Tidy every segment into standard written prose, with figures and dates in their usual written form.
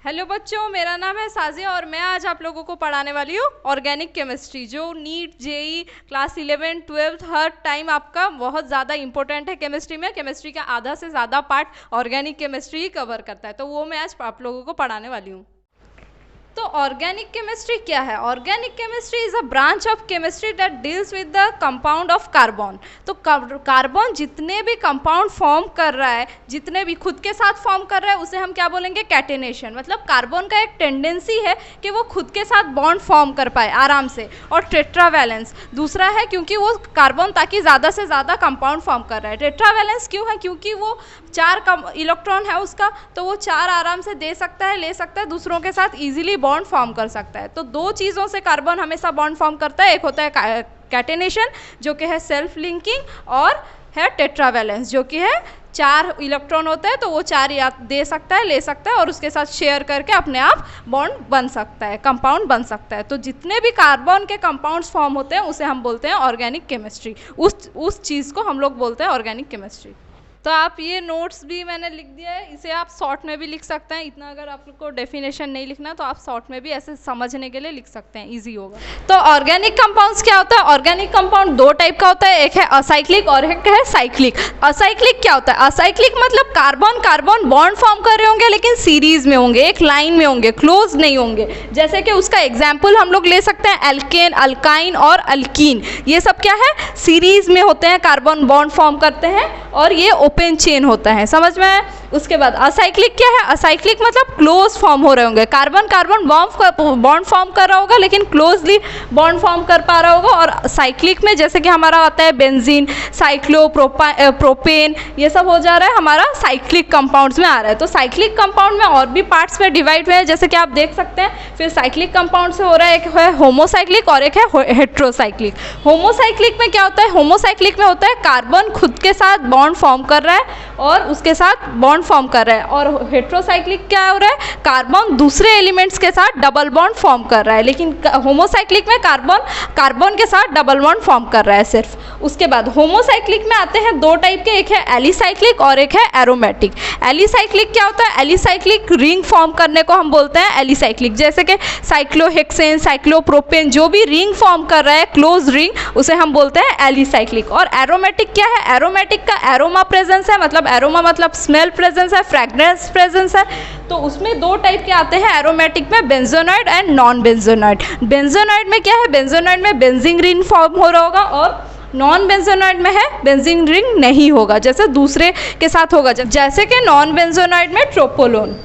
Hello बच्चों, मेरा नाम है साजिया और मैं आज आप लोगों को पढ़ाने वाली हूँ ऑर्गेनिक केमिस्ट्री, जो नीट जेई क्लास 11 12 हर टाइम आपका बहुत ज़्यादा इंपॉर्टेंट है। केमिस्ट्री में केमिस्ट्री का आधा से ज़्यादा पार्ट ऑर्गेनिक केमिस्ट्री ही कवर करता है, तो वो मैं आज आप लोगों को पढ़ाने वाली हूँ। तो ऑर्गेनिक केमिस्ट्री क्या है? Organic chemistry is a branch of chemistry that deals with the compound of carbon. तो कार्बन जितने भी कंपाउंड फॉर्म कर रहा है, जितने भी खुद के साथ फॉर्म कर रहा है, उसे हम क्या बोलेंगे? कैटेनेशन। मतलब कार्बन का एक टेंडेंसी है कि वो खुद के साथ बॉन्ड फॉर्म कर पाए आराम से। और टेट्रावैलेंस दूसरा है, क्योंकि वो कार्बन ताकि ज़्यादा से ज़्यादा कंपाउंड फॉर्म कर रहा है। टेट्रावैलेंस क्यों है? क्योंकि वो 4 इलेक्ट्रॉन है उसका, तो वो 4 आराम से दे सकता है, ले सकता है, दूसरों के साथ इजीली बॉन्ड फॉर्म कर सकता है। तो 2 चीज़ों से कार्बन हमेशा बॉन्ड फॉर्म करता है, एक होता है कैटेनेशन जो कि है सेल्फ लिंकिंग, और है टेट्रावैलेंस जो कि है 4 इलेक्ट्रॉन होता है, तो वो 4 दे सकता है, ले सकता है, और उसके साथ शेयर करके अपने आप बॉन्ड बन सकता है, कंपाउंड बन सकता है। तो जितने भी कार्बन के कंपाउंड्स फॉर्म होते हैं उसे हम बोलते हैं ऑर्गेनिक केमिस्ट्री। उस चीज़ को हम लोग बोलते हैं ऑर्गेनिक केमिस्ट्री। तो आप ये नोट्स भी मैंने लिख दिया है, इसे आप शॉर्ट में भी लिख सकते हैं। इतना अगर आप लोग को डेफिनेशन नहीं लिखना तो आप शॉर्ट में भी ऐसे समझने के लिए लिख सकते हैं, इजी होगा। तो ऑर्गेनिक कंपाउंड्स क्या होता है? ऑर्गेनिक कंपाउंड 2 टाइप का होता है, एक है असाइक्लिक और एक है साइक्लिक। असाइक्लिक क्या होता है? असाइक्लिक मतलब कार्बन कार्बन बॉन्ड फॉर्म कर रहे होंगे लेकिन सीरीज में होंगे, एक लाइन में होंगे, क्लोज नहीं होंगे। जैसे कि उसका एग्जाम्पल हम लोग ले सकते हैं एल्केन, अल्काइन और अल्कीन। ये सब क्या है? सीरीज में होते हैं, कार्बन बॉन्ड फॉर्म करते हैं और ये ओपन चेन होता है। समझ में आया? उसके बाद असाइक्लिक क्या है? असाइक्लिक मतलब क्लोज फॉर्म हो रहे होंगे, कार्बन कार्बन बॉन्ड फॉर्म कर रहा होगा लेकिन क्लोजली बॉन्ड फॉर्म कर पा रहा होगा। और साइक्लिक में जैसे कि हमारा आता है बेंजीन, साइक्लो, प्रोपेन, ये सब हो जा रहा है हमारा साइक्लिक कंपाउंड्स में आ रहा है। तो साइक्लिक कंपाउंड में और भी पार्ट्स में डिवाइड हुए हैं, जैसे कि आप देख सकते हैं। फिर साइक्लिक कंपाउंड से हो रहा है, एक है होमोसाइक्लिक और एक है हेट्रोसाइक्लिक। होमोसाइक्लिक में क्या होता है? होमोसाइक्लिक में होता है कार्बन खुद के साथ बॉन्ड फॉर्म कर रहा है और उसके साथ बॉन्ड फॉर्म कर रहा है। और हेट्रोसाइक्लिक क्या हो रहा है? कार्बन दूसरे एलिमेंट्स के साथ डबल बॉन्ड फॉर्म कर रहा है, लेकिन होमोसाइक्लिक में कार्बन के साथ डबल बॉन्ड फॉर्म कर रहा है सिर्फ। उसके बाद होमोसाइक्लिक में आते हैं 2 टाइप के, एक है एलिसाइक्लिक और एक है एरोमेटिक। एलिसाइक्लिक क्या होता है? एलिसाइक्लिक रिंग फॉर्म करने को हम बोलते हैं एलिसाइक्लिक। जैसे कि साइक्लोहेक्सेन, साइक्लोप्रोपेन, जो भी रिंग फॉर्म कर रहा है क्लोज रिंग, उसे हम बोलते हैं एलिसाइक्लिक। और एरोमेटिक क्या है? एरोमेटिक का एरोमा प्रेजेंस है, मतलब एरोमा मतलब स्मेल प्रेजेंस है, फ्रेग्रेंस प्रेजेंस है। तो उसमें 2 टाइप के आते हैं एरोमेटिक में, benzenoid and non benzenoid. Benzenoid में क्या है? बेंजोनाइड में बेंजीन रिंग फॉर्म हो रहा होगा और नॉन बेंजोनाइड में है बेंजीन रिंग नहीं होगा, जैसे दूसरे के साथ होगा, जैसे कि नॉन बेंजोनाइड में ट्रोपोलोन।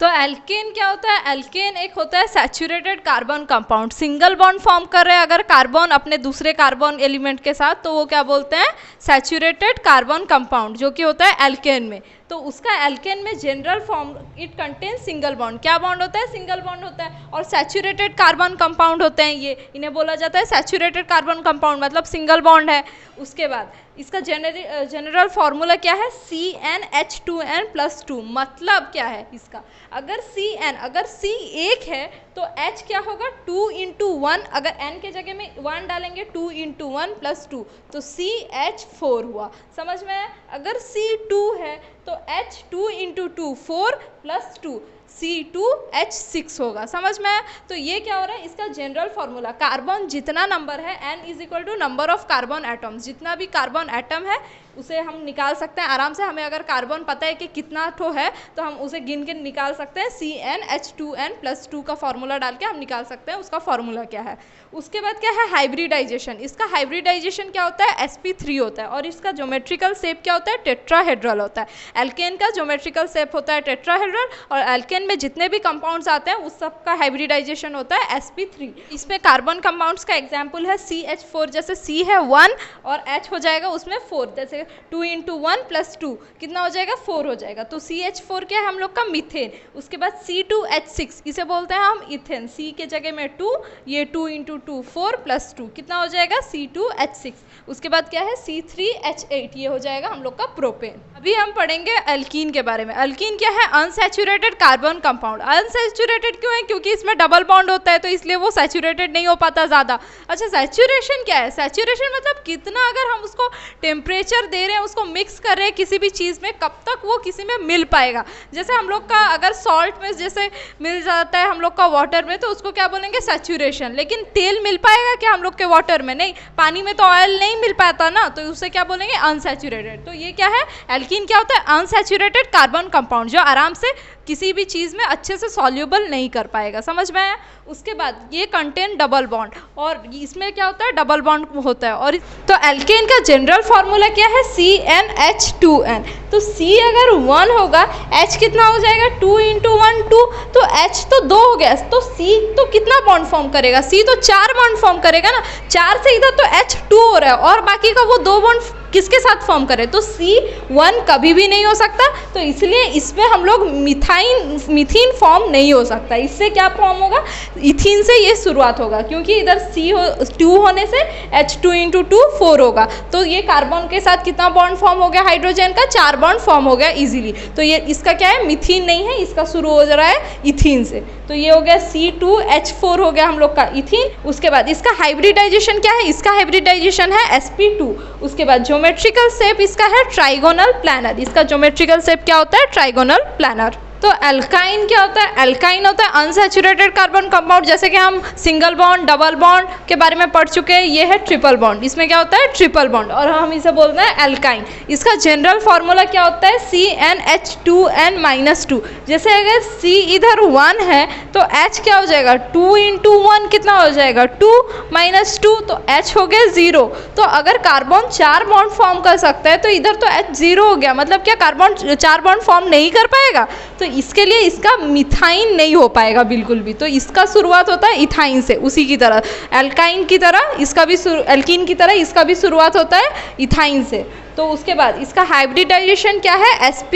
तो एल्केन क्या होता है? एल्केन एक होता है saturated carbon compound, single bond form कर रहे हैं अगर कार्बन अपने दूसरे कार्बन एलिमेंट के साथ, तो वो क्या बोलते हैं? सैचुरेटेड कार्बन कंपाउंड, जो कि होता है एल्केन में। तो उसका एल्केन में general form it contain single bond. क्या बॉन्ड होता है? सिंगल बॉन्ड होता है। और सैचुरेटेड कार्बन कंपाउंड होते हैं ये, इन्हें बोला जाता है सैचुरेटेड कार्बन कंपाउंड, मतलब सिंगल बॉन्ड है। उसके बाद इसका जनरल फार्मूला क्या है? CnH2n+2। मतलब क्या है इसका? अगर C एक है तो H क्या होगा? 2 × 1, अगर N के जगह में 1 डालेंगे 2 × 1 + 2, तो CH4 हुआ। समझ में आया? अगर C2 है तो H 2 × 2 4 + 2 C2H6 होगा। समझ में आया? तो ये क्या हो रहा है? इसका जनरल फार्मूला, कार्बन जितना नंबर है N = number of carbon atoms, जितना भी कार्बन एटम है उसे हम निकाल सकते हैं आराम से। हमें अगर कार्बन पता है कि कितना ठो है तो हम उसे गिन के निकाल सकते हैं। CnH2n+2 का फार्मूला डाल के हम निकाल सकते हैं उसका फार्मूला क्या है। उसके बाद क्या है? हाइब्रिडाइजेशन। इसका हाइब्रिडाइजेशन क्या होता है? sp3 होता है। और इसका ज्योमेट्रिकल शेप क्या होता है? टेट्राहेड्रल होता है। एल्केन का ज्योमेट्रिकल शेप होता है टेट्राहेड्रल, और एल्केन में जितने भी कंपाउंड्स आते हैं उस सब का हाइब्रिडाइजेशन होता है sp3। इसमें कार्बन कंपाउंड्स का एग्जाम्पल है CH4, जैसे C है 1 और H हो जाएगा उसमें 4, जैसे 2 × 1 + 2 कितना हो जाएगा? 4 हो जाएगा। तो CH4 क्या है हम लोग का? मीथेन। उसके बाद C2H6, इसे बोलते हैं हम इथेन। C के जगह में 2, ये 2 × 2 4 + 2 कितना हो जाएगा? C2H6। उसके बाद क्या है? C3H8, ये हो जाएगा हम लोग का प्रोपेन। अभी हम पढ़ेंगे अल्कीन के बारे में। अल्कीन क्या है? Unsaturated carbon compound. अनसैचुरेटेड क्यों है? क्योंकि इसमें डबल बॉन्ड होता है, तो इसलिए वो सैचुरेटेड नहीं हो पाता ज़्यादा। अच्छा, सैचुरेशन क्या है? सैचुरेशन मतलब कितना, अगर हम उसको टेम्परेचर दे रहे हैं, उसको मिक्स कर रहे हैं किसी भी चीज़ में, कब तक वो किसी में मिल पाएगा। जैसे हम लोग का अगर सॉल्ट में जैसे मिल जाता है हम लोग का वाटर में, तो उसको क्या बोलेंगे, सैचुरेशन। लेकिन तेल मिल पाएगा क्या हम लोग के वाटर में? नहीं। पानी में तो ऑयल नहीं मिल पाता ना, तो उसे क्या बोलेंगे, अनसैचुरेटेड। तो ये क्या है, एल्कीन क्या होता है, अनसैचुरेटेड कार्बन कंपाउंड, जो आराम से किसी भी चीज़ में अच्छे से सॉल्युबल नहीं कर पाएगा। समझ में आया? उसके बाद ये कंटेन डबल बॉन्ड, और इसमें क्या होता है, डबल बॉन्ड होता है। और तो एल्केन का जनरल फार्मूला क्या है, CnH2n। तो C अगर 1 होगा, H कितना हो जाएगा, 2 × 1 2, तो H तो 2 हो गया, तो C तो कितना बॉन्ड फॉर्म करेगा, C तो 4 बॉन्ड फॉर्म करेगा ना, 4 से इधर तो H 2 हो रहा है, और बाकी का वो 2 बॉन्ड किसके साथ फॉर्म करे, तो C1 कभी भी नहीं हो सकता। तो इसलिए इसमें हम लोग मीथीन फॉर्म नहीं हो सकता। इससे क्या फॉर्म होगा, इथीन से ये शुरुआत होगा, क्योंकि इधर C2 होने से H2 × 2 4 होगा। तो ये कार्बन के साथ कितना बॉन्ड फॉर्म हो गया, हाइड्रोजन का 4 बॉन्ड फॉर्म हो गया इजीली। तो ये इसका क्या है, मीथीन नहीं है, इसका शुरू हो रहा है इथीन से। तो ये हो गया C2H4 हो गया हम लोग का इथीन। उसके बाद इसका हाइब्रिडाइजेशन क्या है, इसका हाइब्रिडाइजेशन है sp2। उसके बाद ज्योमेट्रिकल शेप इसका है ट्राइगोनल प्लानर। इसका ज्योमेट्रिकल शेप क्या होता है, ट्राइगोनल प्लानर। तो एल्काइन क्या होता है, एल्काइन होता है अनसैचुरेटेड कार्बन कंपाउंड, जैसे कि हम सिंगल बॉन्ड, डबल बॉन्ड के बारे में पढ़ चुके हैं। ये है ट्रिपल बॉन्ड, इसमें क्या होता है, ट्रिपल बॉन्ड, और हम इसे बोलते हैं एल्काइन। इसका जनरल फार्मूला क्या होता है, CnH2n-2। जैसे अगर C इधर 1 है तो H क्या हो जाएगा, 2 × 1 कितना हो जाएगा, 2 - 2, तो H हो गया 0। तो अगर कार्बन 4 बॉन्ड फॉर्म कर सकता है, तो इधर तो H 0 हो गया, मतलब क्या कार्बन 4 बॉन्ड फॉर्म नहीं कर पाएगा। तो इसके लिए इसका मिथाइन नहीं हो पाएगा बिल्कुल भी। तो इसका शुरुआत होता है इथाइन से, उसी की तरह एल्काइन की तरह इसका भी, एल्कीन की तरह इसका भी शुरुआत होता है इथाइन से। तो उसके बाद इसका हाइब्रिडाइजेशन क्या है, sp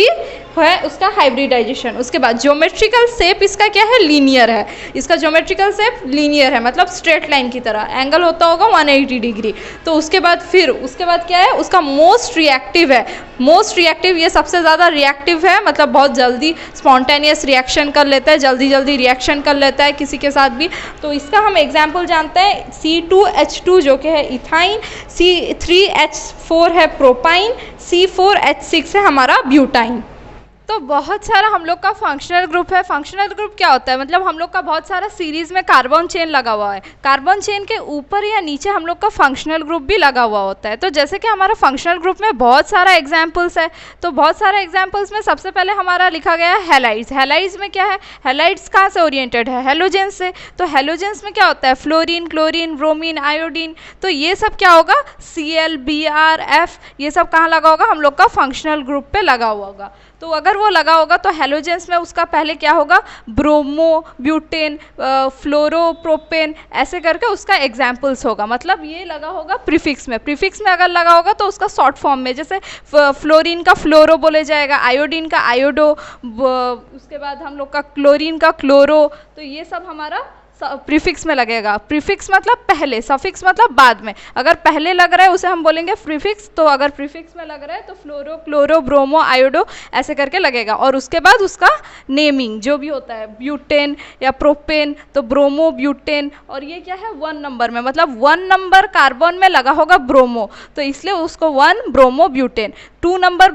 है उसका हाइब्रिडाइजेशन। उसके बाद ज्योमेट्रिकल शेप इसका क्या है, लीनियर है। इसका ज्योमेट्रिकल शेप लीनियर है, मतलब स्ट्रेट लाइन की तरह, एंगल होता होगा 180 डिग्री। तो उसके बाद उसके बाद क्या है, उसका मोस्ट रिएक्टिव है। मोस्ट रिएक्टिव, ये सबसे ज़्यादा रिएक्टिव है, मतलब बहुत जल्दी स्पॉन्टेनियस रिएक्शन कर लेता है, जल्दी जल्दी रिएक्शन कर लेता है किसी के साथ भी। तो इसका हम एग्जाम्पल जानते हैं, C2H2 जो कि है इथाइन, C3H4 है प्रोपाइन, C4H6 है हमारा ब्यूटाइन। तो बहुत सारा हम लोग का फंक्शनल ग्रुप है। फंक्शनल ग्रुप क्या होता है, मतलब हम लोग का बहुत सारा सीरीज़ में कार्बन चेन लगा हुआ है, कार्बन चेन के ऊपर या नीचे हम लोग का फंक्शनल ग्रुप भी लगा हुआ होता है। तो जैसे कि हमारा फंक्शनल ग्रुप में बहुत सारा एग्जाम्पल्स है, तो बहुत सारे एग्जाम्पल्स में सबसे पहले हमारा लिखा गया है हैलाइड्स। हैलाइड्स में क्या है, हैलाइड्स कहाँ से ओरिएंटेड है, हेलोजेंस से। तो हेलोजेंस में क्या होता है, फ्लोरीन, क्लोरीन, ब्रोमीन, आयोडीन। तो ये सब क्या होगा, Cl, Br, F, ये सब कहाँ लगा होगा, हम लोग का फंक्शनल ग्रुप पे लगा हुआ होगा। तो अगर वो लगा होगा तो हेलोजेंस में उसका पहले क्या होगा, ब्रोमो, ब्यूटेन, फ्लोरो, प्रोपेन, ऐसे करके उसका एग्जाम्पल्स होगा। मतलब ये लगा होगा प्रीफिक्स में। प्रीफिक्स में अगर लगा होगा तो उसका शॉर्ट फॉर्म में, जैसे फ्लोरीन का फ्लोरो बोले जाएगा, आयोडीन का आयोडो, उसके बाद हम लोग का क्लोरीन का क्लोरो। तो ये सब हमारा प्रीफिक्स में लगेगा। प्रीफिक्स मतलब पहले, सफिक्स मतलब बाद में। अगर पहले लग रहा है उसे हम बोलेंगे प्रीफिक्स, तो अगर प्रीफिक्स में लग रहा है तो फ्लोरो, क्लोरो, ब्रोमो, आयोडो ऐसे करके लगेगा। और उसके बाद उसका नेमिंग जो भी होता है, ब्यूटेन या प्रोपेन, तो ब्रोमो, ब्यूटेन। और ये क्या है, 1 नंबर में, मतलब 1 नंबर कार्बन में लगा होगा ब्रोमो, तो इसलिए उसको 1 ब्रोमो ब्यूटेन। 2 नंबर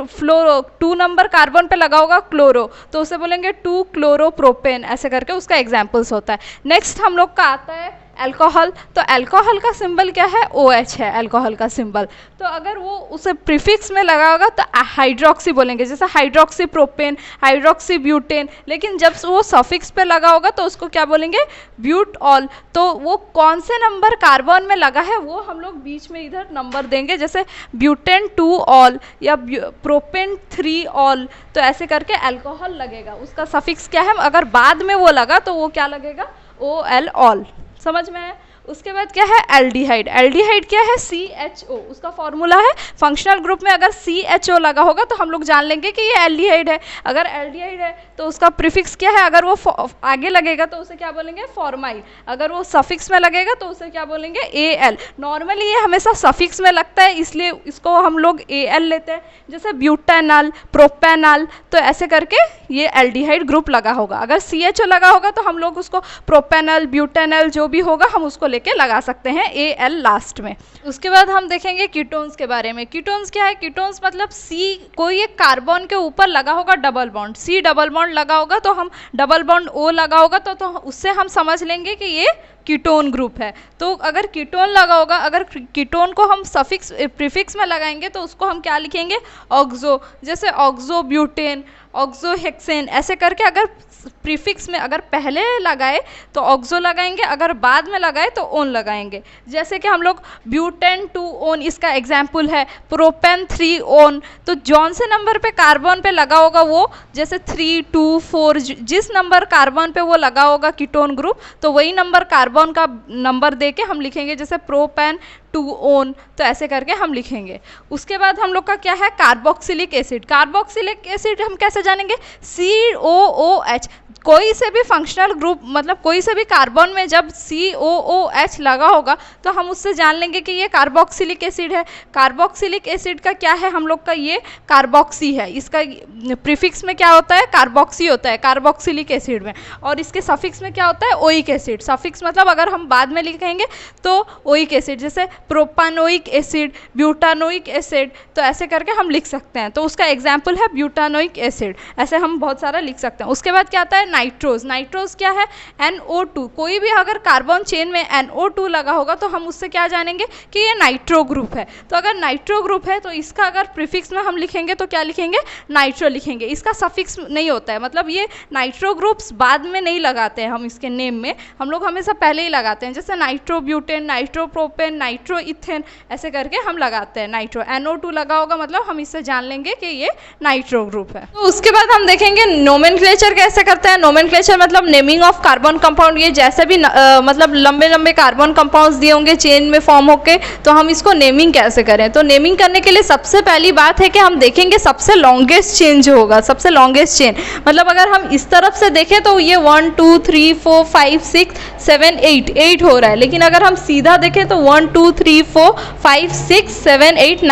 फ्लोरो, 2 नंबर कार्बन पे लगा होगा क्लोरो, तो उसे बोलेंगे 2 क्लोरो प्रोपेन, ऐसे करके उसका एग्जाम्पल्स होता है। नेक्स्ट हम लोग का आता है अल्कोहल। तो अल्कोहल का सिंबल क्या है, OH है अल्कोहल का सिंबल। तो अगर वो उसे प्रीफिक्स में लगा होगा तो हाइड्रोक्सी बोलेंगे, जैसे हाइड्रोक्सी प्रोपेन, हाइड्रोक्सी ब्यूटेन। लेकिन जब वो सफिक्स पे लगा होगा तो उसको क्या बोलेंगे, ब्यूटऑल। तो वो कौन से नंबर कार्बन में लगा है वो हम लोग बीच में इधर नंबर देंगे, जैसे ब्यूटेन 2 ऑल या प्रोपेन 3 ऑल। तो ऐसे करके अल्कोहल लगेगा, उसका सफिक्स क्या है। अगर बाद में वो लगा तो वो क्या लगेगा, OL ऑल। समझ में है। उसके बाद क्या है, एल्डिहाइड। एल्डिहाइड क्या है, CHO, उसका फॉर्मूला है। फंक्शनल ग्रुप में अगर CHO लगा होगा तो हम लोग जान लेंगे कि ये एल्डिहाइड है। अगर एल्डिहाइड है तो उसका प्रीफिक्स क्या है, अगर वो आगे लगेगा तो उसे क्या बोलेंगे, फॉर्माइल। अगर वो सफिक्स में लगेगा तो उसे क्या बोलेंगे, AL। नॉर्मली ये हमेशा सफिक्स में लगता है, इसलिए इसको हम लोग AL लेते हैं, जैसे ब्यूटेनॉल, प्रोपेनॉल। तो ऐसे करके ये एल्डिहाइड ग्रुप लगा होगा। अगर CHO लगा होगा तो हम लोग उसको प्रोपेनॉल, ब्यूटेनॉल जो भी होगा हम उसको लेके लगा सकते हैं AL लास्ट में। उसके बाद हम देखेंगे कीटोन्स के बारे में। कीटोन्स क्या है? कीटोन्स मतलब C कोई एक कार्बन के ऊपर लगा होगा double bond, C double bond लगा होगा तो हम डबल बॉन्ड O लगा होगा तो उससे हम समझ लेंगे कि ये कीटोन ग्रुप है। तो अगर कीटोन लगा होगा, अगर कीटोन को हम सफिक्स प्रीफिक्स में लगाएंगे तो उसको हम क्या लिखेंगे? ऑक्सो, जैसे ऑक्सो ब्यूटेन, ऑक्सो हेक्सेन, ऐसे करके अगर प्रीफिक्स में अगर पहले लगाए तो ऑक्सो लगाएंगे, अगर बाद में लगाए तो ओन लगाएंगे। जैसे कि हम लोग ब्यूटेन 2 ओन, इसका एग्जाम्पल है प्रोपेन 3 ओन। तो जौन से नंबर पे कार्बन पे लगा होगा वो, जैसे 3, 2, 4, जिस नंबर कार्बन पे वो लगा होगा कीटोन ग्रुप, तो वही नंबर कार्बन का नंबर दे के हम लिखेंगे, जैसे प्रोपेन 2 ओन, तो ऐसे करके हम लिखेंगे। उसके बाद हम लोग का क्या है? Carboxylic acid. कार्बोक्सिलिक एसिड हम कैसे जानेंगे? COOH। कोई से भी फंक्शनल ग्रुप मतलब कोई से भी कार्बन में जब COOH लगा होगा तो हम उससे जान लेंगे कि ये कार्बोक्सिलिक एसिड है। कार्बोक्सिलिक एसिड का क्या है हम लोग का? ये कार्बोक्सी है। इसका प्रीफिक्स में क्या होता है? कार्बोक्सी होता है कार्बोक्सिलिक एसिड में, और इसके सफिक्स में क्या होता है? Oic acid. सफिक्स मतलब अगर हम बाद में लिखेंगे तो ओइक एसिड, जैसे प्रोपानोइक एसिड, ब्यूटानोइक एसिड, तो ऐसे करके हम लिख सकते हैं। तो उसका एग्जाम्पल है ब्यूटानोइक एसिड। ऐसे हम बहुत सारा लिख सकते हैं। उसके बाद क्या आता है? नाइट्रोज। नाइट्रोज क्या है? NO2। कोई भी अगर कार्बन चेन में NO2 लगा होगा तो हम उससे क्या जानेंगे कि ये नाइट्रो ग्रुप है। तो अगर नाइट्रो ग्रुप है तो इसका अगर प्रीफिक्स में हम लिखेंगे तो क्या लिखेंगे? नाइट्रो लिखेंगे। इसका सफिक्स नहीं होता है, मतलब ये नाइट्रो ग्रुप्स बाद में नहीं लगाते हैं हम इसके नेम में, हम लोग हमेशा पहले ही लगाते हैं, जैसे nitro butane, nitro propane, nitro ethane, ऐसे करके हम लगाते हैं। नाइट्रो NO2 लगा होगा मतलब हम इससे जान लेंगे कि ये नाइट्रो ग्रुप है। तो उसके बाद हम देखेंगे नोमेनक्लेचर कैसे करते हैं। नोमेनक्लेचर मतलब नेमिंग ऑफ कार्बन कंपाउंड। ये जैसे भी मतलब लंबे लंबे कार्बन कंपाउंड्स दिए होंगे चेन में फॉर्म होके, तो हम इसको नेमिंग कैसे करें। तो नेमिंग करने के लिए सबसे पहली बात है कि हम देखेंगे सबसे लॉन्गेस्ट चेन जो होगा, सबसे लॉन्गेस्ट चेन मतलब अगर हम इस तरफ से देखें तो ये 1 2 3 4 5 6 7 8 हो रहा है, लेकिन अगर हम सीधा देखें तो 1 2 3 4 5 6 7 8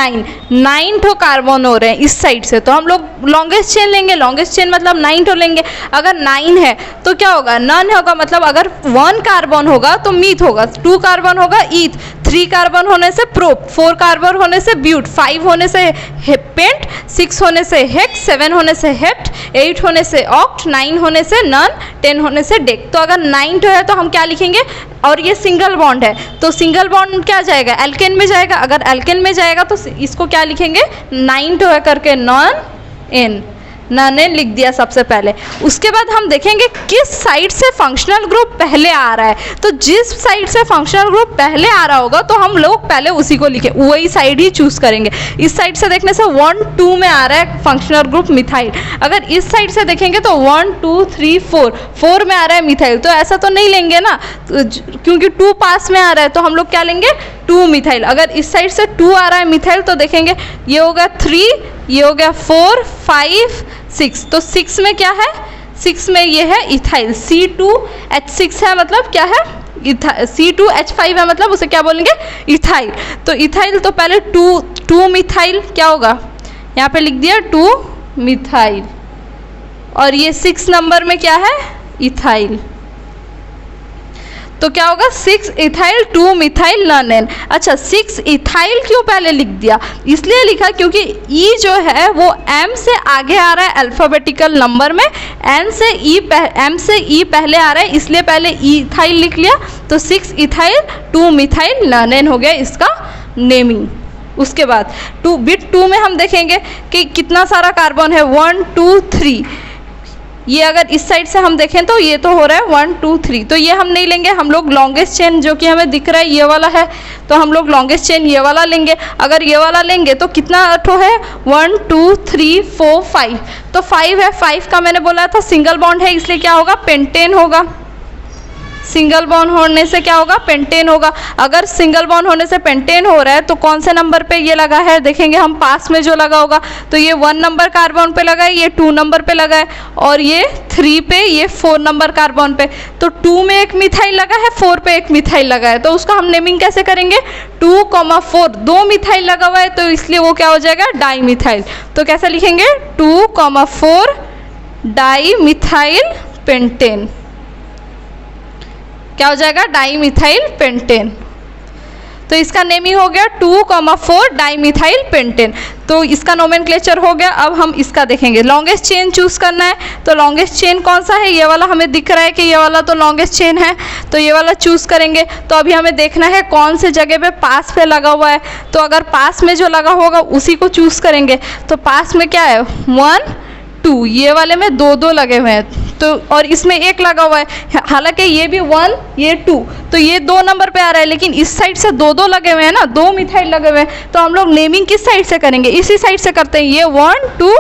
9 ठो कार्बन हो रहे हैं इस साइड से, तो हम लोग लॉन्गेस्ट चेन लेंगे। लॉन्गेस्ट चेन मतलब 9 ठो लेंगे। अगर 9 है तो क्या होगा? नन होगा, मतलब अगर 1 कार्बन होगा तो मीथ होगा, 2 कार्बन होगा ईथ, 3 कार्बन होने से प्रोप, 4 कार्बन होने से ब्यूट, 5 होने से पेंट, 6 होने से हेक्स, 7 होने से हेप्ट, 8 होने से ऑक्ट, 9 होने से नन, 10 होने से डेक। तो अगर 9 है तो हम क्या लिखेंगे? और ये सिंगल बॉन्ड है तो सिंगल बॉन्ड क्या जाएगा? एल्केन में जाएगा। अगर एल्केन में जाएगा तो इसको क्या लिखेंगे? 9 है करके नॉन एन, ने लिख दिया सबसे पहले। उसके बाद हम देखेंगे किस साइड से फंक्शनल ग्रुप पहले आ रहा है। तो जिस साइड से फंक्शनल ग्रुप पहले आ रहा होगा तो हम लोग पहले उसी को लिखे, वही साइड ही चूज करेंगे। इस साइड से देखने से 1 2 में आ रहा है फंक्शनल ग्रुप मिथाइल, अगर इस साइड से देखेंगे तो 1 2 3 4 में आ रहा है मिथाइल, तो ऐसा तो नहीं लेंगे ना, क्योंकि 2 पास में आ रहा है तो हम लोग क्या लेंगे? 2 मिथाइल। अगर इस साइड से 2 आ रहा है मिथाइल तो देखेंगे ये हो गया 3, ये हो गया 4 5 6, तो 6 में क्या है? 6 में ये है इथाइल, C2H6 है, मतलब क्या है? C2H5 है, मतलब उसे क्या बोलेंगे? इथाइल। तो इथाइल तो पहले 2 मिथाइल क्या होगा? यहाँ पे लिख दिया 2 मिथाइल, और ये 6 नंबर में क्या है? इथाइल। तो क्या होगा? 6 इथाइल 2 मिथाइल नॉन एन। अच्छा, 6 इथाइल क्यों पहले लिख दिया? इसलिए लिखा क्योंकि ई जो है वो एम से आगे आ रहा है अल्फ़ाबेटिकल नंबर में, एम से ई पहले आ रहा है, इसलिए पहले इथाइल लिख लिया। तो 6 इथाइल 2 मिथाइल नॉन एन हो गया इसका नेमिंग। उसके बाद बिट 2 में हम देखेंगे कि कितना सारा कार्बन है, 1 2 3। ये अगर इस साइड से हम देखें तो ये तो हो रहा है 1 2 3, तो ये हम नहीं लेंगे, हम लोग लॉन्गेस्ट चेन जो कि हमें दिख रहा है ये वाला है, तो हम लोग लॉन्गेस्ट चेन ये वाला लेंगे। अगर ये वाला लेंगे तो कितना ठो है? 1 2 3 4 5, तो 5 है। 5 का मैंने बोला था सिंगल बॉन्ड है, इसलिए क्या होगा? पेंटेन होगा। सिंगल बॉन्ड होने से क्या होगा? पेंटेन होगा। अगर सिंगल बॉन्ड होने से पेंटेन हो रहा है तो कौन से नंबर पे ये लगा है? देखेंगे हम पास में जो लगा होगा, तो ये 1 नंबर कार्बन पे लगा है, ये 2 नंबर पे लगा है, और ये 3 पे, ये 4 नंबर कार्बन पे। तो 2 में एक मिथाइल लगा है, 4 पे एक मिथाइल लगा है, तो उसका हम नेमिंग कैसे करेंगे? 2, 4, 2 मिथाइल लगा हुआ है तो इसलिए वो क्या हो जाएगा? Di methyl. तो कैसे लिखेंगे? 2, 4 डाई मिथाइल पेंटेन। क्या हो जाएगा, डाईमिथाइल पेंटेन। तो इसका नेमिंग हो गया 2,4 डाईमिथाइल पेंटेन। तो इसका नोमेनक्लेचर हो गया। अब हम इसका देखेंगे, लॉन्गेस्ट चेन चूज करना है। तो लॉन्गेस्ट चेन कौन सा है, ये वाला हमें दिख रहा है कि ये वाला तो लॉन्गेस्ट चेन है, तो ये वाला चूज करेंगे। तो अभी हमें देखना है कौन से जगह पे पास पे लगा हुआ है। तो अगर पास में जो लगा होगा उसी को चूज करेंगे। तो पास में क्या है, 1 2, ये वाले में 2 लगे हुए हैं, तो और इसमें 1 लगा हुआ है। हालांकि ये भी 1 ये 2, तो ये 2 नंबर पे आ रहा है, लेकिन इस साइड से 2 लगे हुए हैं ना, 2 मिथाइल लगे हुए हैं। तो हम लोग नेमिंग किस साइड से करेंगे, इसी साइड से करते हैं। ये 1 2,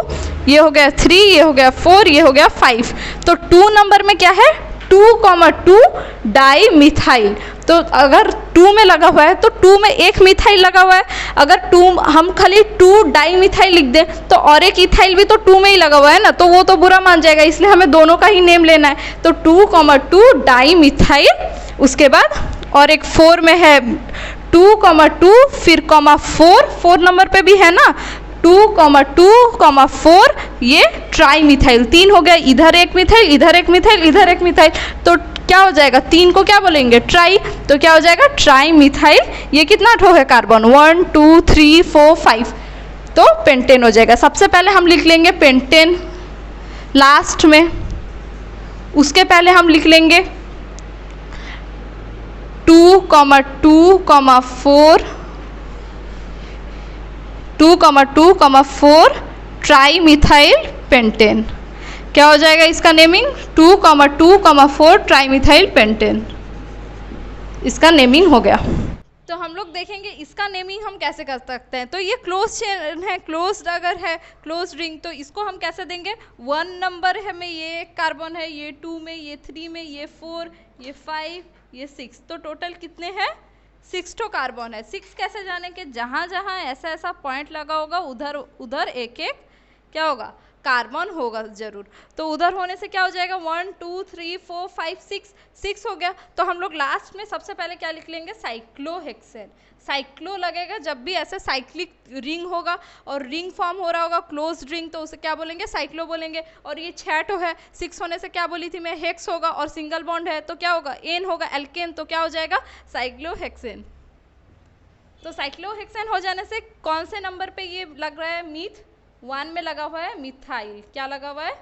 ये हो गया 3, ये हो गया 4, ये हो गया 5। तो 2 नंबर में क्या है, 2,2 डाई मिथाइल। तो अगर 2 में लगा हुआ है तो 2 में 1 मिथाइल लगा हुआ है। अगर 2 हम खाली 2 डाई मिथाइल लिख दें तो और एक इथाइल भी तो 2 में ही लगा हुआ है ना, तो वो तो बुरा मान जाएगा, इसलिए हमें दोनों का ही नेम लेना है। तो 2,2 डाई मिथाइल, उसके बाद और एक 4 में है 2,2 फिर 4 नंबर पे भी है ना, 2,2,4 ये ट्राई मिथाइल। 3 हो गया, इधर एक मिथाइल, इधर एक मिथाइल, इधर एक मिथाइल, तो क्या हो जाएगा, 3 को क्या बोलेंगे, ट्राई। तो क्या हो जाएगा, ट्राई मिथाइल। ये कितना ठो है कार्बन, 1 2 3 4 5, तो पेंटेन हो जाएगा। सबसे पहले हम लिख लेंगे पेंटेन लास्ट में, उसके पहले हम लिख लेंगे 2,2,4 ट्राई मिथाइल पेंटेन। क्या हो जाएगा इसका नेमिंग, 2,2,4 ट्राई मिथाइल पेंटेन, इसका नेमिंग हो गया। तो हम लोग देखेंगे इसका नेमिंग हम कैसे कर सकते हैं। तो ये क्लोज चेन है, क्लोज्ड अगर है, क्लोज रिंग, तो इसको हम कैसे देंगे, 1 नंबर है में ये कार्बन है, ये 2 में, ये 3 में, ये 4, ये 5, ये 6, तो टोटल कितने हैं, 6 ठो कार्बन है। 6 कैसे जाने के, जहाँ जहाँ ऐसा ऐसा पॉइंट लगा होगा उधर उधर एक एक क्या होगा, कार्बन होगा जरूर। तो उधर होने से क्या हो जाएगा, 1 2 3 4 5 6 हो गया। तो हम लोग लास्ट में सबसे पहले क्या लिख लेंगे, साइक्लोहेक्सेन। साइक्लो लगेगा जब भी ऐसे साइक्लिक रिंग होगा और रिंग फॉर्म हो रहा होगा क्लोज रिंग, तो उसे क्या बोलेंगे, साइक्लो बोलेंगे। और ये 6 ठो है, 6 होने से क्या बोली थी मैं, हेक्स होगा, और सिंगल बॉन्ड है तो क्या होगा, एन होगा, एल्केन, तो क्या हो जाएगा, साइक्लोहेक्सेन। तो साइक्लोहेक्सेन हो जाने से कौन से नंबर पे ये लग रहा है, मीथ 1 में लगा हुआ है, मिथाइल। क्या लगा हुआ है,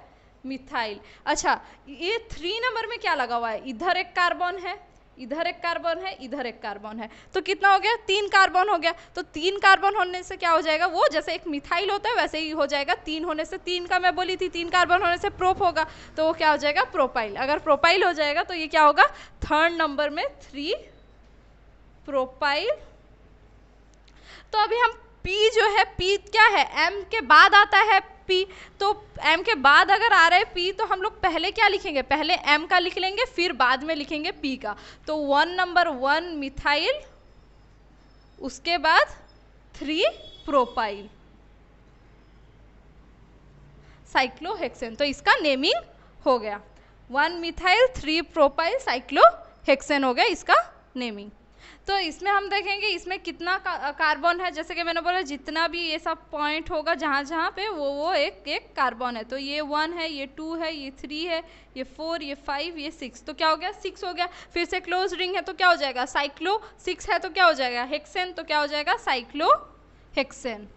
मिथाइल। अच्छा, ये 3 नंबर में क्या लगा हुआ है, इधर एक कार्बन है, इधर एक कार्बन है, इधर एक कार्बन है, तो कितना हो गया, 3 कार्बन हो गया। तो 3 कार्बन होने से क्या हो जाएगा, वो जैसे एक मिथाइल होता है वैसे ही हो जाएगा। 3 होने से, 3 का मैं बोली थी, 3 कार्बन होने से प्रोप होगा, तो वो क्या हो जाएगा, प्रोपाइल। अगर प्रोपाइल हो जाएगा तो ये क्या होगा, 3rd नंबर में 3 प्रोपाइल। तो अभी हम P जो है, P क्या है, M के बाद आता है P, तो M के बाद अगर आ रहा है P तो हम लोग पहले क्या लिखेंगे, पहले M का लिख लेंगे, फिर बाद में लिखेंगे P का। तो 1 नंबर 1 मिथाइल, उसके बाद 3 प्रोपाइल, साइक्लोहेक्सेन। तो इसका नेमिंग हो गया, 1 मिथाइल 3 प्रोपाइल साइक्लोहेक्सेन हो गया इसका नेमिंग। तो इसमें हम देखेंगे इसमें कितना कार्बन है, जैसे कि मैंने बोला जितना भी ये सब पॉइंट होगा जहाँ जहाँ पे वो एक एक कार्बन है। तो ये 1 है, ये 2 है, ये 3 है, ये 4, ये 5, ये 6, तो क्या हो गया, 6 हो गया। फिर से क्लोज रिंग है तो क्या हो जाएगा, साइक्लो। 6 है तो क्या हो जाएगा, हेक्सेन, तो क्या हो जाएगा, साइक्लोहेक्सेन।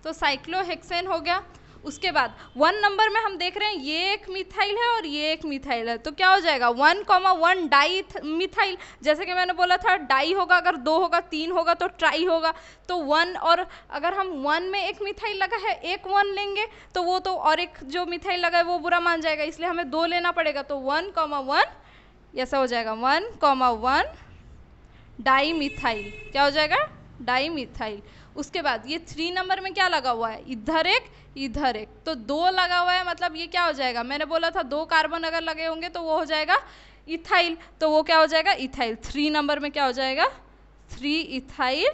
तो साइक्लोहेक्सेन हो गया। उसके बाद 1 नंबर में हम देख रहे हैं ये एक मिथाइल है और ये एक मिथाइल है, तो क्या हो जाएगा, 1,1 डाई मिथाइल। जैसे कि मैंने बोला था डाई होगा अगर 2 होगा, 3 होगा तो ट्राई होगा। तो 1, और अगर हम 1 में एक मिथाइल लगा है, एक 1 लेंगे तो वो तो और एक जो मिथाइल लगा है वो बुरा मान जाएगा, इसलिए हमें 2 लेना पड़ेगा। तो 1,1 ऐसा हो जाएगा, 1,1 डाई मिथाइल। क्या हो जाएगा, डाई मिथाइल। उसके बाद ये 3 नंबर में क्या लगा हुआ है, इधर एक, इधर एक, तो 2 लगा हुआ है, मतलब ये क्या हो जाएगा, मैंने बोला था 2 कार्बन अगर लगे होंगे तो वो हो जाएगा इथाइल, तो वो क्या हो जाएगा, इथाइल। 3 नंबर में क्या हो जाएगा, 3 इथाइल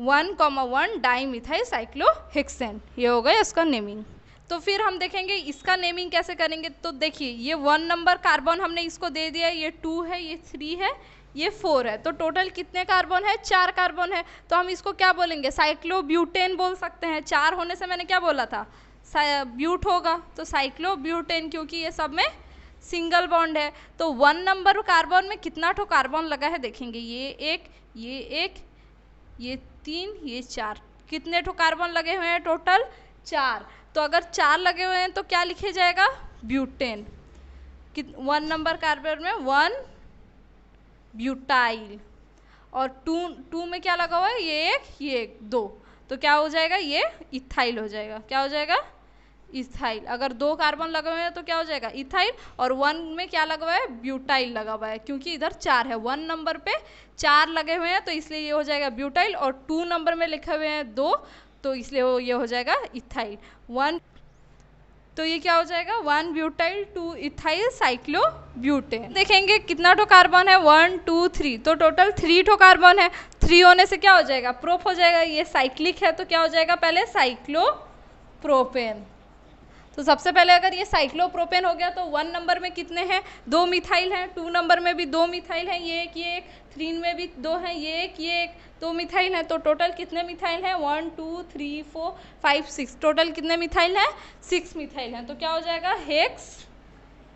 1,1 डाई मिथाइल साइक्लोहेक्सेन। ये हो गया इसका नेमिंग। तो फिर हम देखेंगे इसका नेमिंग कैसे करेंगे। तो देखिए ये 1 नंबर कार्बन हमने इसको दे दिया, ये 2 है, ये 3 है, ये 4 है, तो टोटल कितने कार्बन है, 4 कार्बन है। तो हम इसको क्या बोलेंगे, साइक्लोब्यूटेन बोल सकते हैं। 4 होने से मैंने क्या बोला था, ब्यूट होगा, तो साइक्लोब्यूटेन, क्योंकि ये सब में सिंगल बॉन्ड है। तो 1 नंबर कार्बन में कितना ठो कार्बन लगा है देखेंगे, ये एक, ये 3, ये 4, कितने ठो कार्बन लगे हुए हैं टोटल? 4। तो अगर 4 लगे हुए हैं तो क्या लिखे जाएगा? ब्यूटेन। 1 नंबर कार्बन में 1 ब्यूटाइल, और 2 में क्या लगा हुआ है? ये एक 2, तो क्या हो जाएगा? ये इथाइल हो जाएगा। क्या हो जाएगा? इथाइल। अगर 2 कार्बन लगे हुए हैं तो क्या हो जाएगा? इथाइल। और 1 में क्या लगा हुआ है? ब्यूटाइल लगा हुआ है, क्योंकि इधर 4 है। 1 नंबर पे 4 लगे हुए हैं तो इसलिए ये हो जाएगा ब्यूटाइल, और 2 नंबर में लिखे हुए हैं 2, तो इसलिए ये हो जाएगा इथाइल। 1, तो ये क्या हो जाएगा? 1 ब्यूटाइल 2 इथाइल साइक्लोब्यूटेन। देखेंगे कितना ठो कार्बन है? 1 2 3, तो टोटल 3 ठो कार्बन है। 3 होने से क्या हो जाएगा? प्रोप हो जाएगा। ये साइक्लिक है तो क्या हो जाएगा? पहले साइक्लोप्रोपेन। तो सबसे पहले अगर ये साइक्लोप्रोपेन हो गया तो 1 नंबर में कितने हैं? 2 मिथाइल हैं। 2 नंबर में भी 2 मिथाइल हैं, ये एक। 3 में भी 2 हैं, ये एक। 2 मिथाइल हैं। तो टोटल कितने मिथाइल हैं? 1 2 3 4 5 6, टोटल कितने मिथाइल हैं? 6 मिथाइल हैं। तो क्या हो जाएगा? Hex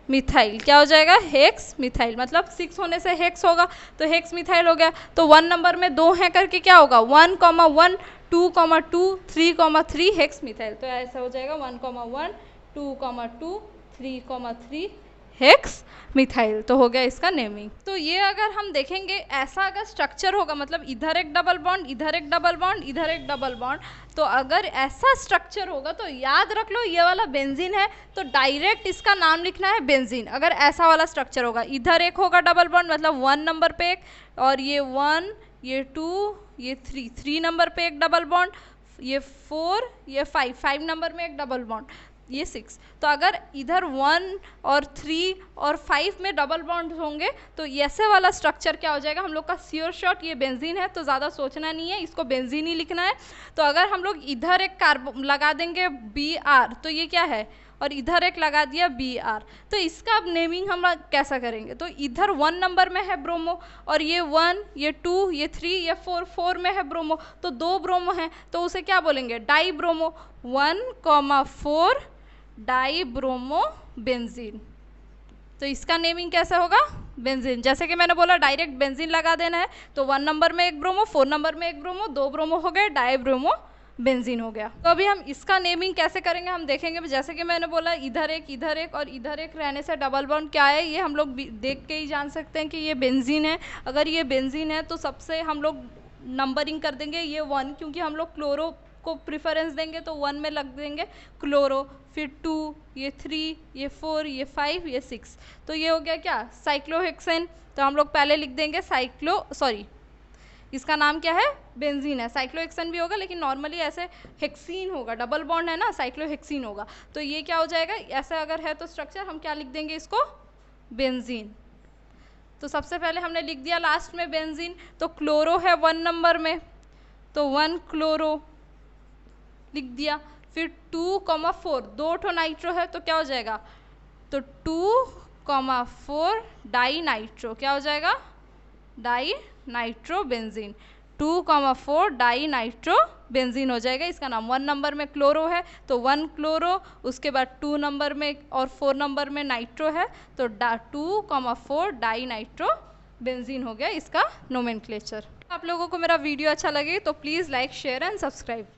methyl. क्या हो जाएगा? Hex methyl. मतलब 6 होने से हेक्स होगा, तो हेक्स मिथाइल हो गया। तो 1 नंबर में 2 हैं करके क्या होगा? 1, 1 2, 2 3, 3 हेक्स मिथाइल। तो ऐसा हो जाएगा 1, 1 2, 2 3, 3 हेक्स मिथाइल। तो हो गया इसका नेमिंग। तो ये अगर हम देखेंगे ऐसा अगर स्ट्रक्चर होगा, मतलब इधर एक डबल बॉन्ड, इधर एक डबल बॉन्ड, इधर एक डबल बॉन्ड, तो अगर ऐसा स्ट्रक्चर होगा तो याद रख लो ये वाला बेंजीन है, तो डायरेक्ट इसका नाम लिखना है बेंजीन। अगर ऐसा वाला स्ट्रक्चर होगा, इधर एक होगा डबल बॉन्ड, मतलब 1 नंबर पे एक, और ये 1, ये 2, ये 3 नंबर पे एक डबल बॉन्ड, ये 4, ये 5 नंबर में एक डबल बॉन्ड, ये 6। तो अगर इधर 1 और 3 और 5 में डबल बॉन्ड होंगे तो ऐसे वाला स्ट्रक्चर क्या हो जाएगा? हम लोग का श्योर शॉट ये बेंजीन है, तो ज़्यादा सोचना नहीं है, इसको बेंजीन ही लिखना है। तो अगर हम लोग इधर एक कार्बन लगा देंगे Br, तो ये क्या है? और इधर एक लगा दिया Br, तो इसका अब नेमिंग हम कैसा करेंगे? तो इधर 1 नंबर में है ब्रोमो, और ये 1, ये 2, ये 3, ये 4 में है ब्रोमो, तो 2 ब्रोमो हैं, तो उसे क्या बोलेंगे? Die bromo. 1,4 die bromo benzene. तो इसका नेमिंग कैसे होगा? बेंजीन। जैसे कि मैंने बोला डायरेक्ट बेंजीन लगा देना है, तो 1 नंबर में एक ब्रोमो, 4 नंबर में एक ब्रोमो, 2 ब्रोमो हो गए, डाई ब्रोमो बेंजीन हो गया। तो अभी हम इसका नेमिंग कैसे करेंगे हम देखेंगे। जैसे कि मैंने बोला इधर एक और इधर एक रहने से डबल बॉन्ड क्या है, ये हम लोग देख के ही जान सकते हैं कि ये बेंजीन है। अगर ये बेंजीन है तो सबसे हम लोग नंबरिंग कर देंगे ये 1, क्योंकि हम लोग क्लोरो को प्रिफरेंस देंगे तो 1 में लग देंगे क्लोरो, फिर 2, ये 3, ये 4, ये 5, ये 6। तो ये हो गया क्या? साइक्लोहेक्सेन। तो हम लोग पहले लिख देंगे इसका नाम क्या है? बेंजीन है। साइक्लोहेक्सेन भी होगा लेकिन नॉर्मली ऐसे हेक्सीन होगा, डबल बॉन्ड है ना, साइक्लोहेक्सीन होगा। तो ये क्या हो जाएगा? ऐसा अगर है तो स्ट्रक्चर हम क्या लिख देंगे इसको? बेंजीन। तो सबसे पहले हमने लिख दिया लास्ट में बेंजीन। तो क्लोरो है 1 नंबर में, तो 1 क्लोरो लिख दिया। फिर 2,4, 2 ठो नाइट्रो है, तो क्या हो जाएगा? तो 2,4 डाई नाइट्रो। क्या हो जाएगा? Dinitrobenzene. 2,4 dinitrobenzene हो जाएगा इसका नाम। 1 नंबर में क्लोरो है तो 1 क्लोरो, उसके बाद 2 नंबर में और 4 नंबर में नाइट्रो है, तो 2,4 डाई नाइट्रो बेंजीन हो गया इसका नोमेनक्लेचर। आप लोगों को मेरा वीडियो अच्छा लगे तो please like, share and subscribe.